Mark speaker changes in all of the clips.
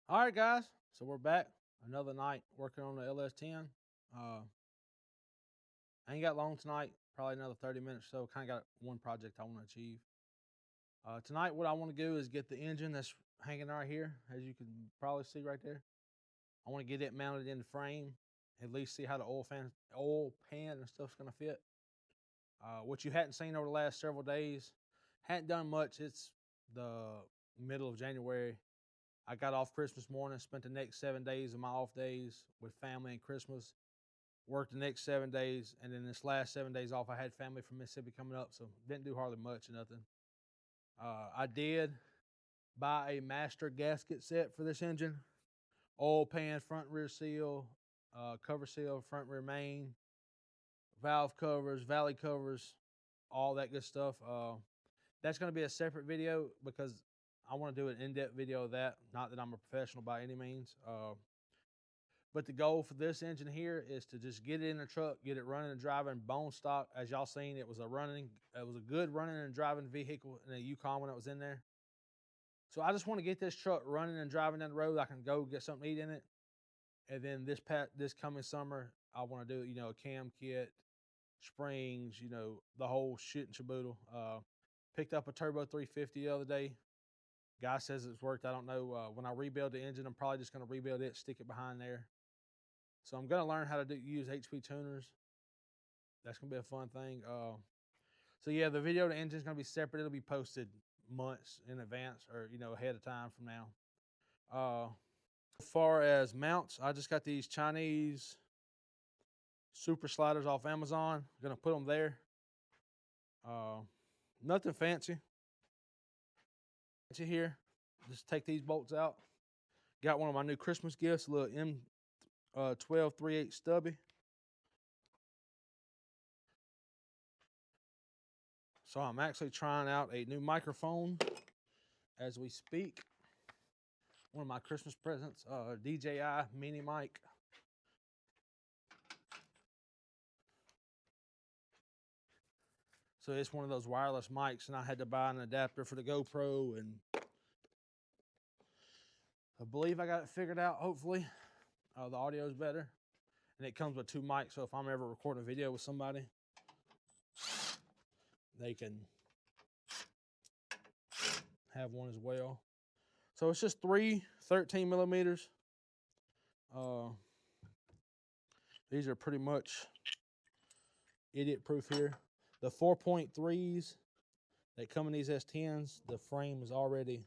Speaker 1: All right, guys. So we're back another night working on the LS10. I ain't got long tonight. Probably another 30 minutes or so. Kind of got one project I want to achieve. Tonight, what I want to do is get the engine that's hanging right here, as you can probably see right there. I want to get it mounted in the frame. At least see how the oil pan and stuff's going to fit. What you hadn't seen over the last several days, hadn't done much. It's the middle of January. I got off Christmas morning, spent the next 7 days of my off days with family and Christmas, worked the next 7 days, and then this last 7 days off, I had family from Mississippi coming up, so didn't do hardly much or nothing. I did buy a master gasket set for this engine, oil pan, front rear seal, cover seal, front rear main, valve covers, valley covers, all that good stuff. That's going to be a separate video because I want to do an in-depth video of that. Not that I'm a professional by any means. But the goal for this engine here is to just get it in the truck, get it running and driving bone stock. As y'all seen, it was a good running and driving vehicle in a Yukon when it was in there. So I just want to get this truck running and driving down the road. I can go get something to eat in it. And then this coming summer, I want to do, a cam kit, springs, the whole shit and shaboodle. Picked up a Turbo 350 the other day. Guy says it's worked. I don't know. When I rebuild the engine, I'm probably just going to rebuild it, stick it behind there. So I'm going to learn how to use HP tuners. That's going to be a fun thing. So yeah, the video of the engine is going to be separate. It'll be posted months in advance or, ahead of time from now. As far as mounts, I just got these Chinese super sliders off Amazon. I'm going to put them there. Nothing fancy. Here, just take these bolts out. Got one of my new Christmas gifts, a little M12 3/8 stubby. So I'm actually trying out a new microphone as we speak. One of my Christmas presents, DJI mini mic. So it's one of those wireless mics, and I had to buy an adapter for the GoPro, and I believe I got it figured out, hopefully. The audio's better. And it comes with two mics, so if I'm ever recording a video with somebody, they can have one as well. So it's just three 13 millimeters. These are pretty much idiot proof here. The 4.3s that come in these S10s, the frame is already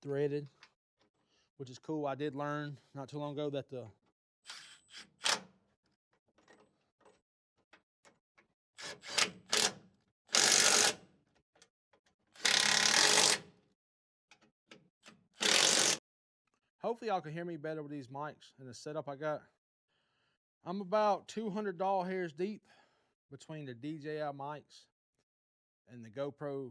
Speaker 1: threaded, which is cool. I did learn not too long ago that hopefully y'all can hear me better with these mics and the setup I got. I'm about 200 doll hairs deep between the DJI mics and the GoPro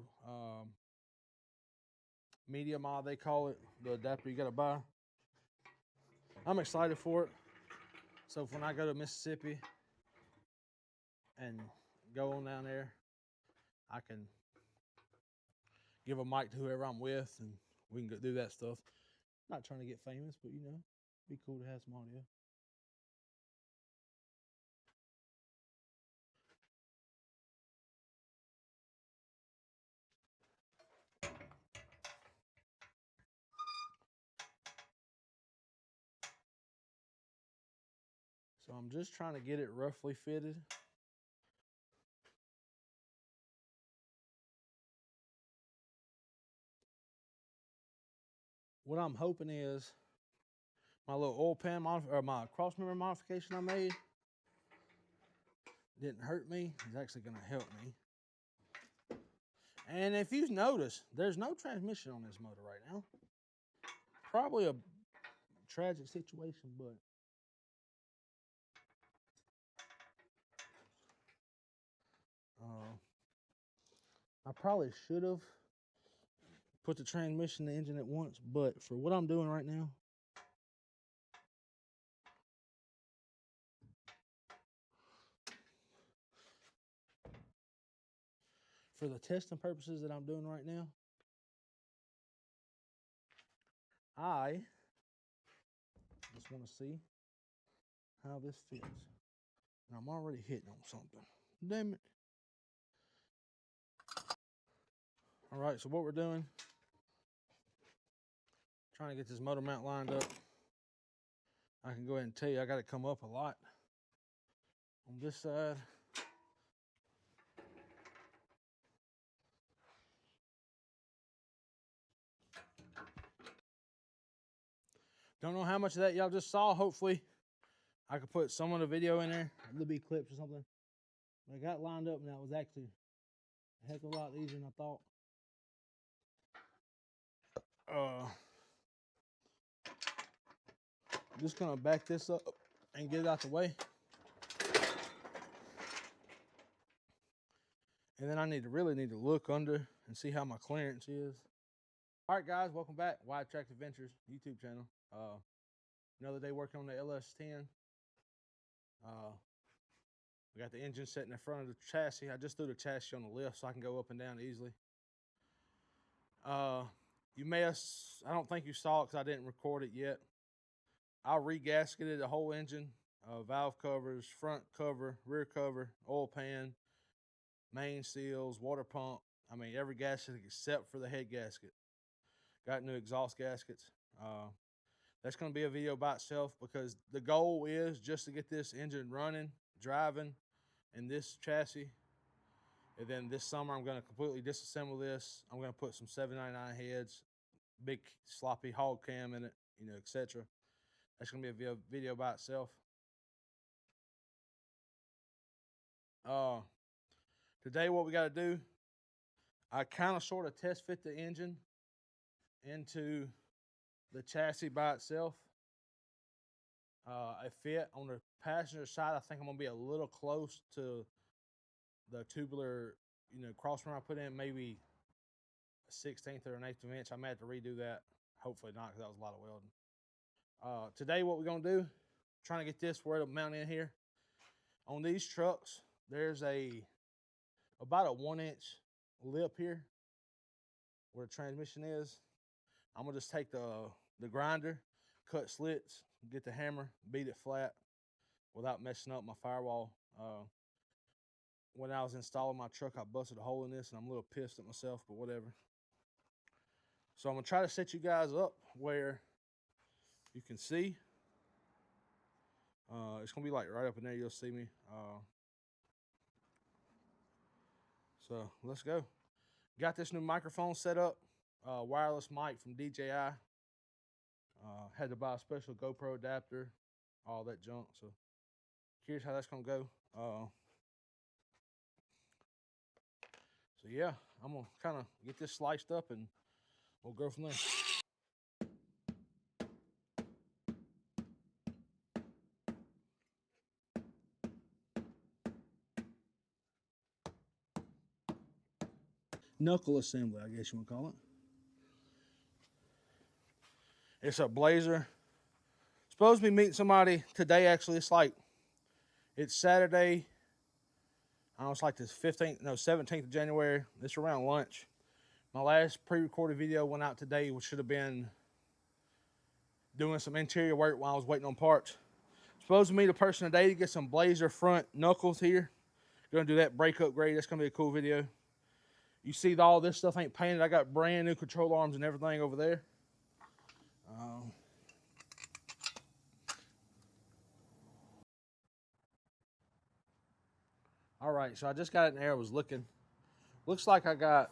Speaker 1: media mod, they call it, the adapter you gotta buy. I'm excited for it. So when I go to Mississippi and go on down there, I can give a mic to whoever I'm with and we can go do that stuff. Not trying to get famous, but be cool to have some audio. So I'm just trying to get it roughly fitted. What I'm hoping is my little oil pan or my cross member modification I made didn't hurt me. It's actually going to help me. And if you notice, there's no transmission on this motor right now. Probably a tragic situation, but I probably should have put the transmission in the engine at once, but for what I'm doing right now, for the testing purposes that I'm doing right now, I just want to see how this fits. And I'm already hitting on something. Damn it. All right, so what we're doing, trying to get this motor mount lined up. I can go ahead and tell you I got to come up a lot on this side. Don't know how much of that y'all just saw. Hopefully I could put some of the video in there, little bit clips or something. But I got lined up and that was actually a heck of a lot easier than I thought. Just gonna back this up and get it out the way. And then I really need to look under and see how my clearance is. All right, guys, welcome back. Wide Track Adventures YouTube channel. Another day working on the LS10. We got the engine sitting in front of the chassis. I just threw the chassis on the lift so I can go up and down easily. You may have, I don't think you saw it because I didn't record it yet. I re-gasketed the whole engine, valve covers, front cover, rear cover, oil pan, main seals, water pump. I mean, every gasket except for the head gasket. Got new exhaust gaskets. That's going to be a video by itself because the goal is just to get this engine running, driving, in this chassis. And then this summer, I'm going to completely disassemble this. I'm going to put some 799 heads, big sloppy hog cam in it, you know, etc. That's going to be a video by itself. Today, what we got to do, I kind of sort of test fit the engine into the chassis by itself. I fit on the passenger side. I think I'm going to be a little close to the tubular, you know, crossmember I put in, maybe a 16th or an 1/8 of an inch. I may have to redo that. Hopefully not, because that was a lot of welding. Today, what we're going to do, trying to get this where it'll mount in here. On these trucks, there's about a 1-inch lip here where the transmission is. I'm going to just take the grinder, cut slits, get the hammer, beat it flat without messing up my firewall. When I was installing my truck, I busted a hole in this, and I'm a little pissed at myself, but whatever. So I'm going to try to set you guys up where you can see. It's going to be like right up in there. You'll see me. So let's go. Got this new microphone set up. Wireless mic from DJI. Had to buy a special GoPro adapter. All that junk. So curious how that's going to go. So yeah, I'm going to kind of get this sliced up and we'll go from there. Knuckle assembly, I guess you want to call it. It's a Blazer. Supposed to be meeting somebody today, actually. It's Saturday. I don't know, it's like the 17th of January. It's around lunch. My last pre-recorded video went out today, which should have been doing some interior work while I was waiting on parts. Supposed to meet a person today to get some Blazer front knuckles here. Gonna do that brake upgrade. That's gonna be a cool video. You see all this stuff ain't painted. I got brand new control arms and everything over there. All right, so I just got it in there. I was looking. Looks like I got...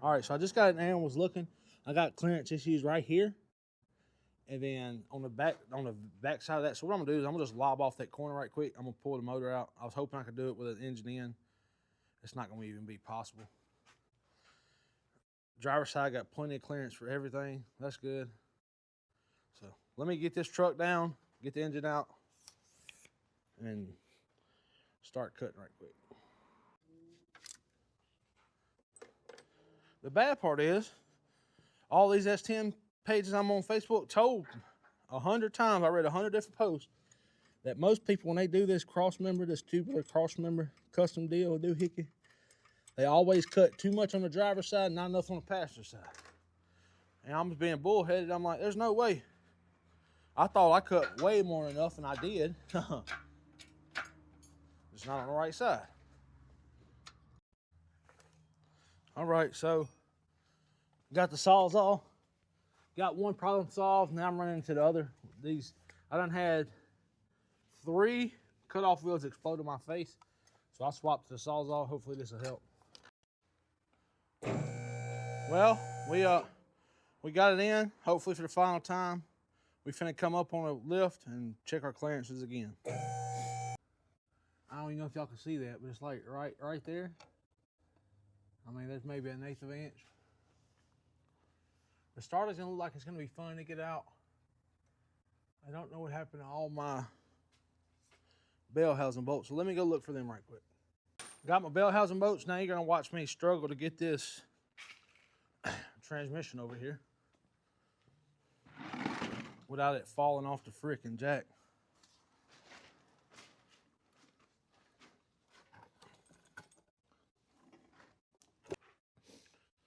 Speaker 1: All right, so I just got it in there and was looking. I got clearance issues right here. And then on the back side of that, so what I'm gonna do is I'm gonna just lob off that corner right quick. I'm gonna pull the motor out. I was hoping I could do it with an engine in. It's not gonna even be possible. Driver's side got plenty of clearance for everything. That's good. So let me get this truck down, get the engine out, and start cutting right quick. The bad part is, all these S10 pages I'm on Facebook told 100 times, I read 100 different posts, that most people, when they do this cross-member, this tubular cross-member custom deal, doohickey, they always cut too much on the driver's side, not enough on the passenger side. And I'm being bullheaded. I'm like, there's no way. I thought I cut way more than enough, and I did. It's not on the right side. All right, so got the Sawzall. Got one problem solved. Now I'm running into the other. I done had 3 cutoff wheels explode in my face. So I swapped to the Sawzall. Hopefully this will help. Well, we got it in. Hopefully for the final time. We finna come up on a lift and check our clearances again. I don't even know if y'all can see that, but it's like right there. I mean, there's maybe an 1/8 of an inch. The starter's gonna look like it's gonna be fun to get out. I don't know what happened to all my bell housing bolts, so let me go look for them right quick. Got my bell housing bolts. Now you're gonna watch me struggle to get this transmission over here without it falling off the frickin' jack.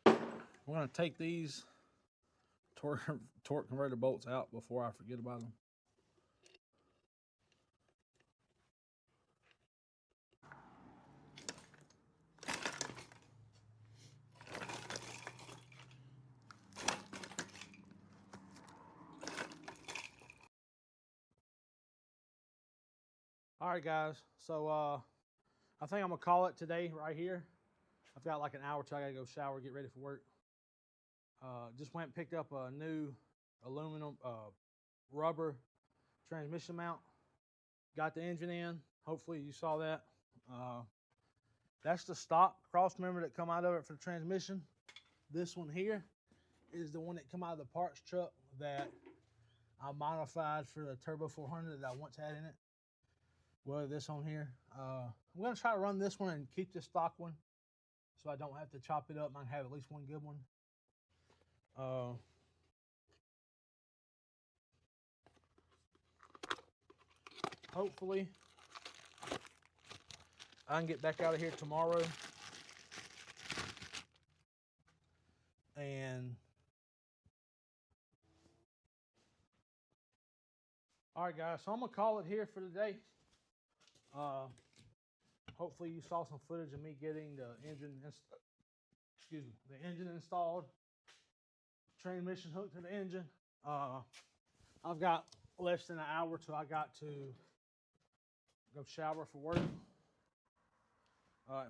Speaker 1: I'm gonna take these torque converter bolts out before I forget about them. All right, guys. So I think I'm gonna call it today right here. I've got like an hour till I gotta go shower, get ready for work. Just went and picked up a new aluminum rubber transmission mount. Got the engine in. Hopefully you saw that. That's the stock cross member that come out of it for the transmission. This one here is the one that come out of the parts truck that I modified for the Turbo 400 that I once had in it. Well, this on here. I'm gonna try to run this one and keep this stock one, so I don't have to chop it up. I can have at least one good one. Hopefully, I can get back out of here tomorrow and all right, guys. So I'm gonna call it here for today. Hopefully, you saw some footage of me getting the engine installed, transmission hooked to the engine. I've got less than an hour till I got to go shower for work.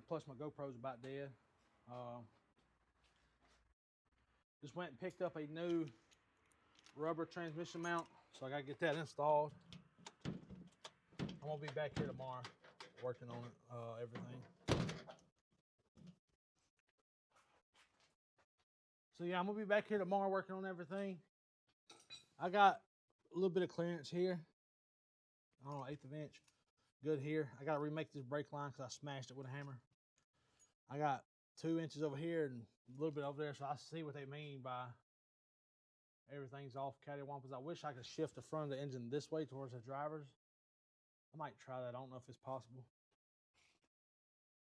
Speaker 1: Plus my GoPro's about dead. Just went and picked up a new rubber transmission mount, so I gotta get that installed. I'm gonna be back here tomorrow working on it, everything. So yeah, I'm gonna be back here tomorrow working on everything. I got a little bit of clearance here. I don't know, 1/8 of an inch. Good here. I gotta remake this brake line because I smashed it with a hammer. I got 2 inches over here and a little bit over there, so I see what they mean by everything's off cattywampus. I wish I could shift the front of the engine this way towards the drivers. I might try that. I don't know if it's possible.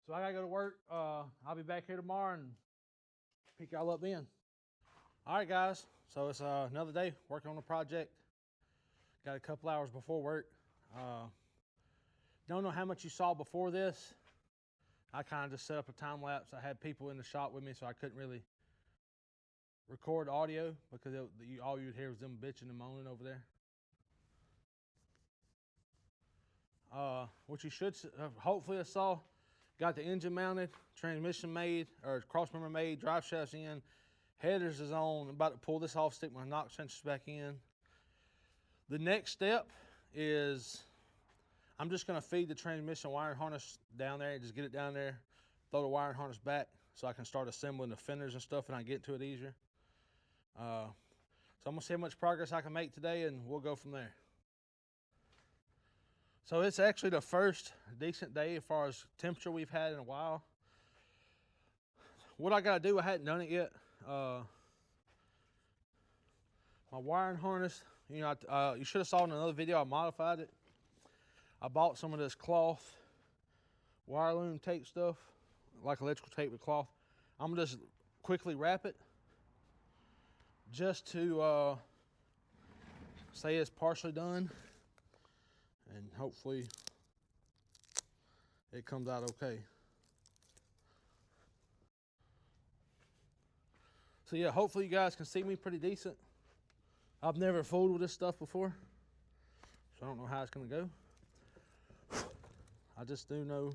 Speaker 1: So I gotta go to work. I'll be back here tomorrow and pick y'all up then. All right, guys. So it's another day working on the project. Got a couple hours before work. Don't know how much you saw before this. I kind of just set up a time lapse. I had people in the shop with me, so I couldn't really record audio because all you'd hear was them bitching and moaning over there. What you should hopefully have saw, got the engine mounted, transmission made, or cross member made, drive shafts in, headers is on. I'm about to pull this off, stick my knock sensors back in. The next step is I'm just going to feed the transmission wiring harness down there and just get it down there, throw the wiring harness back so I can start assembling the fenders and stuff and I can get to it easier. So I'm going to see how much progress I can make today and we'll go from there. So it's actually the first decent day as far as temperature we've had in a while. What I got to do, I hadn't done it yet. My wiring harness, you know, you should have saw in another video I modified it. I bought some of this cloth wire loom tape stuff, like electrical tape with cloth. I'm gonna just quickly wrap it just to say it's partially done, and hopefully it comes out okay. So yeah, hopefully you guys can see me pretty decent. I've never fooled with this stuff before, so I don't know how it's gonna go. I just do know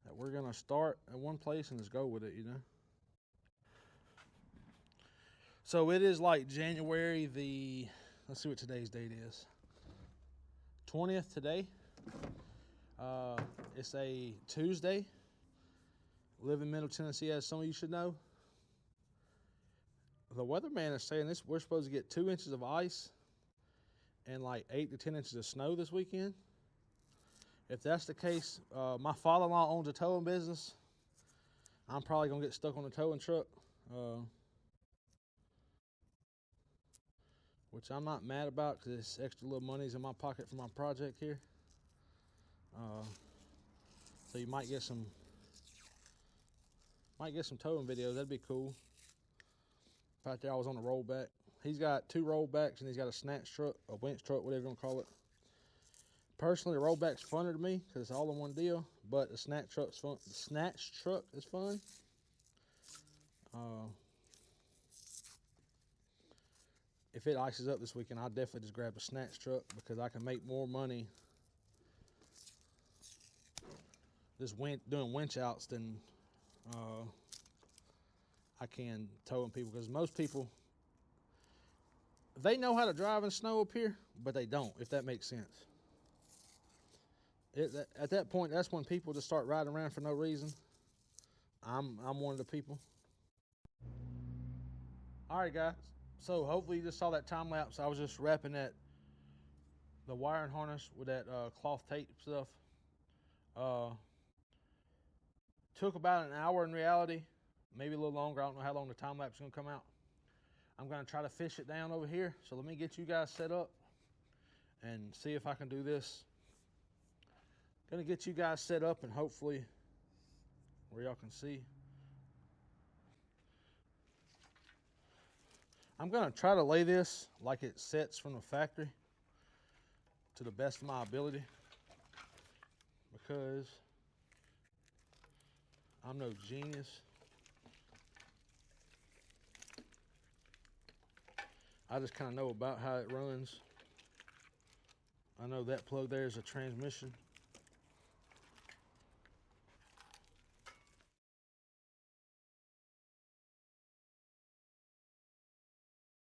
Speaker 1: that we're gonna start at one place and just go with it, you know. So it is like January the, let's see what today's date is. 20th today. It's a Tuesday. Live in Middle Tennessee, as some of you should know. The weatherman is saying this, we're supposed to get 2 inches of ice and like 8 to 10 inches of snow this weekend. If that's the case, my father-in-law owns a towing business. I'm probably gonna get stuck on the towing truck, which I'm not mad about because it's extra little money's in my pocket for my project here. So you might get some towing videos. That'd be cool. Right there, I was on a rollback. He's got 2 rollbacks and he's got a snatch truck, a winch truck, whatever you want to call it. Personally, the rollback's funner to me because it's all in one deal, but the snatch truck's fun. The snatch truck is fun. If it ices up this weekend, I'll definitely just grab a snatch truck because I can make more money just doing winch outs than I can towing people, because most people, they know how to drive in snow up here, but they don't, if that makes sense. At that point, that's when people just start riding around for no reason. I'm one of the people. All right, guys. So hopefully you just saw that time lapse. I was just wrapping the wiring harness with that cloth tape stuff. Took about an hour in reality, maybe a little longer. I don't know how long the time lapse is going to come out. I'm going to try to fish it down over here. So let me get you guys set up and see if I can do this. Going to get you guys set up and hopefully where y'all can see. I'm going to try to lay this like it sets from the factory to the best of my ability, because I'm no genius. I just kind of know about how it runs. I know that plug there is a transmission.